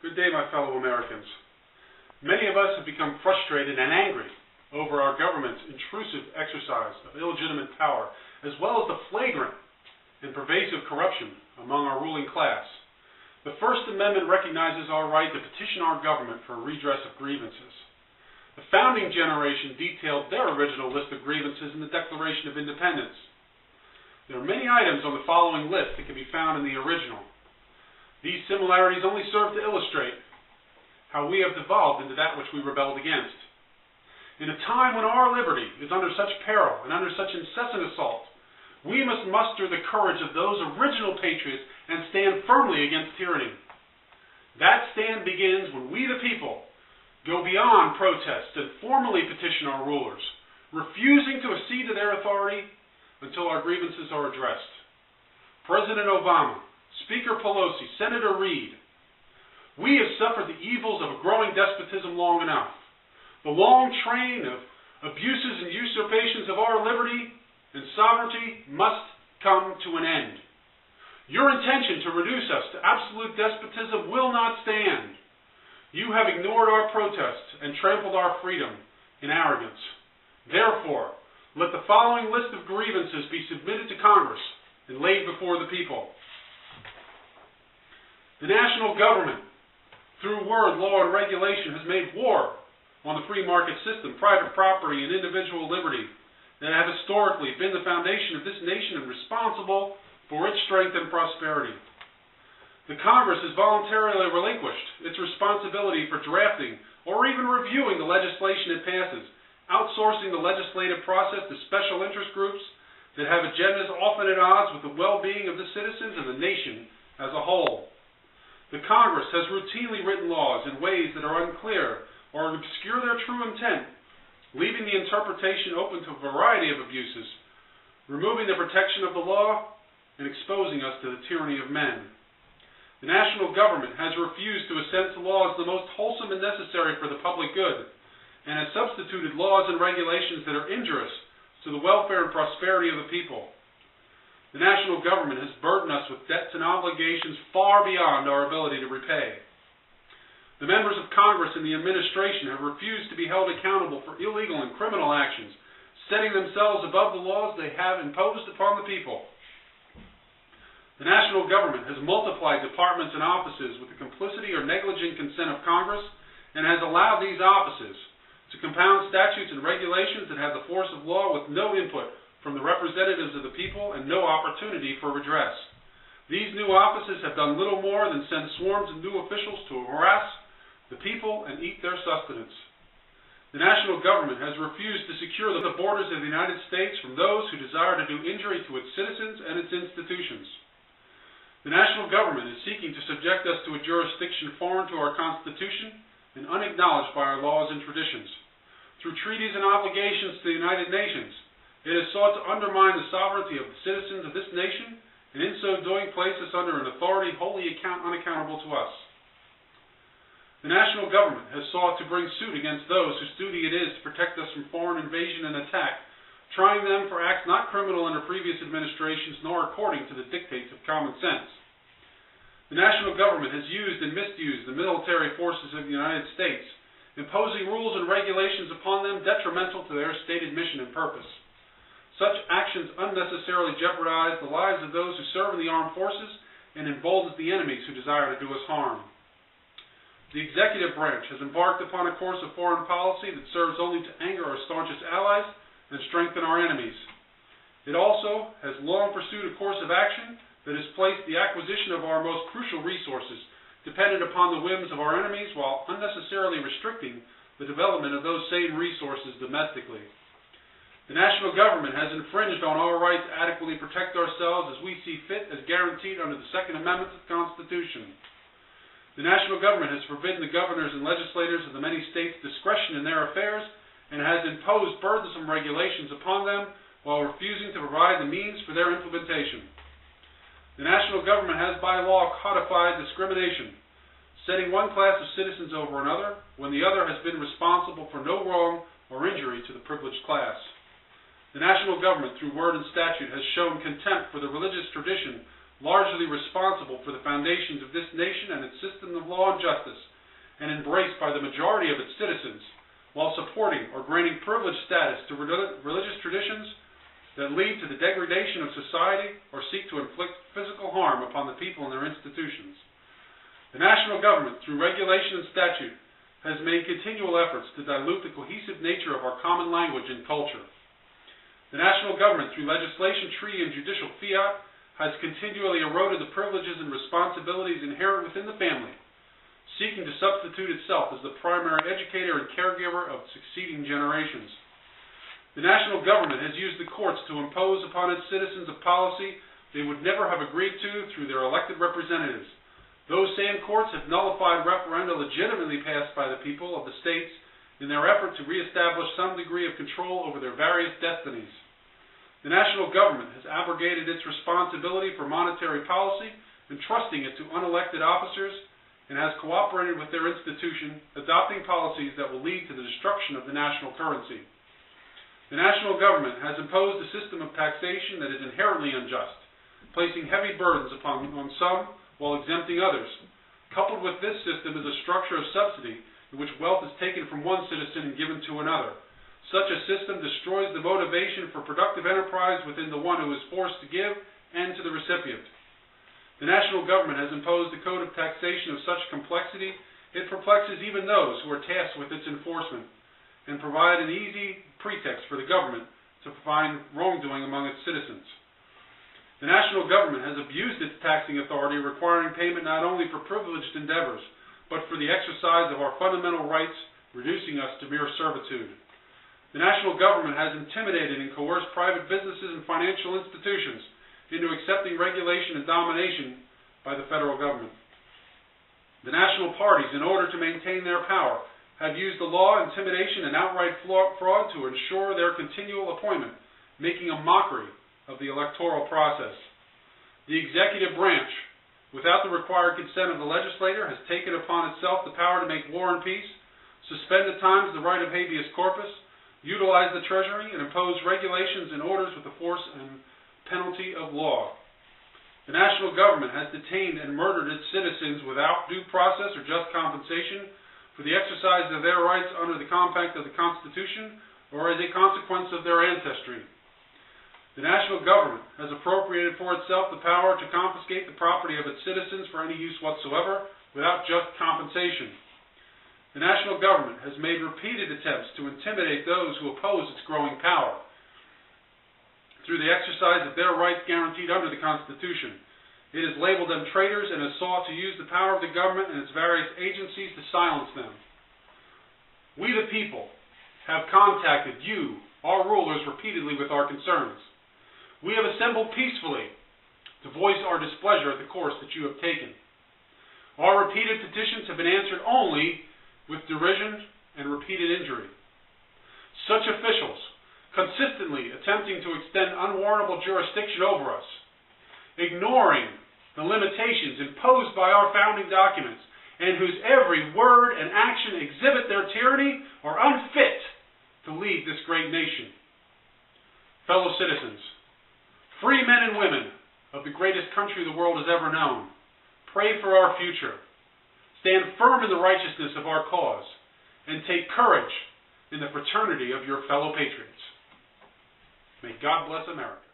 Good day, my fellow Americans. Many of us have become frustrated and angry over our government's intrusive exercise of illegitimate power, as well as the flagrant and pervasive corruption among our ruling class. The First Amendment recognizes our right to petition our government for a redress of grievances. The founding generation detailed their original list of grievances in the Declaration of Independence. There are many items on the following list that can be found in the original. These similarities only serve to illustrate how we have devolved into that which we rebelled against. In a time when our liberty is under such peril and under such incessant assault, we must muster the courage of those original patriots and stand firmly against tyranny. That stand begins when we, the people, go beyond protest and formally petition our rulers, refusing to accede to their authority until our grievances are addressed. President Obama, Speaker Pelosi, Senator Reid, we have suffered the evils of a growing despotism long enough. The long train of abuses and usurpations of our liberty and sovereignty must come to an end. Your intention to reduce us to absolute despotism will not stand. You have ignored our protests and trampled our freedom in arrogance. Therefore, let the following list of grievances be submitted to Congress and laid before the people. The national government, through word, law, and regulation, has made war on the free market system, private property, and individual liberty that have historically been the foundation of this nation and responsible for its strength and prosperity. The Congress has voluntarily relinquished its responsibility for drafting or even reviewing the legislation it passes, outsourcing the legislative process to special interest groups that have agendas often at odds with the well-being of the citizens and the nation as a whole. The Congress has routinely written laws in ways that are unclear or obscure their true intent, leaving the interpretation open to a variety of abuses, removing the protection of the law, and exposing us to the tyranny of men. The national government has refused to assent to laws the most wholesome and necessary for the public good, and has substituted laws and regulations that are injurious to the welfare and prosperity of the people. The national government has burdened us with debts and obligations far beyond our ability to repay. The members of Congress and the administration have refused to be held accountable for illegal and criminal actions, setting themselves above the laws they have imposed upon the people. The national government has multiplied departments and offices with the complicity or negligent consent of Congress and has allowed these offices to compound statutes and regulations that have the force of law with no input from the representatives of the people and no opportunity for redress. These new offices have done little more than send swarms of new officials to harass the people and eat their sustenance. The national government has refused to secure the borders of the United States from those who desire to do injury to its citizens and its institutions. The national government is seeking to subject us to a jurisdiction foreign to our Constitution and unacknowledged by our laws and traditions. Through treaties and obligations to the United Nations, it has sought to undermine the sovereignty of the citizens of this nation, and in so doing place us under an authority wholly unaccountable to us. The national government has sought to bring suit against those whose duty it is to protect us from foreign invasion and attack, trying them for acts not criminal under previous administrations nor according to the dictates of common sense. The national government has used and misused the military forces of the United States, imposing rules and regulations upon them detrimental to their stated mission and purpose. Such actions unnecessarily jeopardize the lives of those who serve in the armed forces and emboldens the enemies who desire to do us harm. The executive branch has embarked upon a course of foreign policy that serves only to anger our staunchest allies and strengthen our enemies. It also has long pursued a course of action that has placed the acquisition of our most crucial resources dependent upon the whims of our enemies while unnecessarily restricting the development of those same resources domestically. The national government has infringed on our right to adequately protect ourselves as we see fit as guaranteed under the Second Amendment to the Constitution. The national government has forbidden the governors and legislators of the many states discretion in their affairs and has imposed burdensome regulations upon them while refusing to provide the means for their implementation. The national government has by law codified discrimination, setting one class of citizens over another when the other has been responsible for no wrong or injury to the privileged class. The national government, through word and statute, has shown contempt for the religious tradition largely responsible for the foundations of this nation and its system of law and justice, and embraced by the majority of its citizens, while supporting or granting privileged status to religious traditions that lead to the degradation of society or seek to inflict physical harm upon the people and their institutions. The national government, through regulation and statute, has made continual efforts to dilute the cohesive nature of our common language and culture. The national government, through legislation, treaty, and judicial fiat, has continually eroded the privileges and responsibilities inherent within the family, seeking to substitute itself as the primary educator and caregiver of succeeding generations. The national government has used the courts to impose upon its citizens a policy they would never have agreed to through their elected representatives. Those same courts have nullified referenda legitimately passed by the people of the states in their effort to reestablish some degree of control over their various destinies. The national government has abrogated its responsibility for monetary policy, entrusting it to unelected officers, and has cooperated with their institution, adopting policies that will lead to the destruction of the national currency. The national government has imposed a system of taxation that is inherently unjust, placing heavy burdens on some while exempting others. Coupled with this system is a structure of subsidy in which wealth is taken from one citizen and given to another. Such a system destroys the motivation for productive enterprise within the one who is forced to give and to the recipient. The national government has imposed a code of taxation of such complexity it perplexes even those who are tasked with its enforcement, and provide an easy pretext for the government to find wrongdoing among its citizens. The national government has abused its taxing authority, requiring payment not only for privileged endeavors, but for the exercise of our fundamental rights, reducing us to mere servitude. The national government has intimidated and coerced private businesses and financial institutions into accepting regulation and domination by the federal government. The national parties, in order to maintain their power, have used the law, intimidation, and outright fraud to ensure their continual appointment, making a mockery of the electoral process. The executive branch, without the required consent of the legislator, has taken upon itself the power to make war and peace, suspend at times the right of habeas corpus, utilize the Treasury, and impose regulations and orders with the force and penalty of law. The national government has detained and murdered its citizens without due process or just compensation for the exercise of their rights under the compact of the Constitution or as a consequence of their ancestry. The national government has appropriated for itself the power to confiscate the property of its citizens for any use whatsoever without just compensation. The national government has made repeated attempts to intimidate those who oppose its growing power through the exercise of their rights guaranteed under the Constitution. It has labeled them traitors and has sought to use the power of the government and its various agencies to silence them. We the people have contacted you, our rulers, repeatedly with our concerns. We have assembled peacefully to voice our displeasure at the course that you have taken. Our repeated petitions have been answered only with derision and repeated injury. Such officials, consistently attempting to extend unwarrantable jurisdiction over us, ignoring the limitations imposed by our founding documents, and whose every word and action exhibit their tyranny, are unfit to lead this great nation. Fellow citizens, free men and women of the greatest country the world has ever known, pray for our future. Stand firm in the righteousness of our cause, and take courage in the fraternity of your fellow patriots. May God bless America.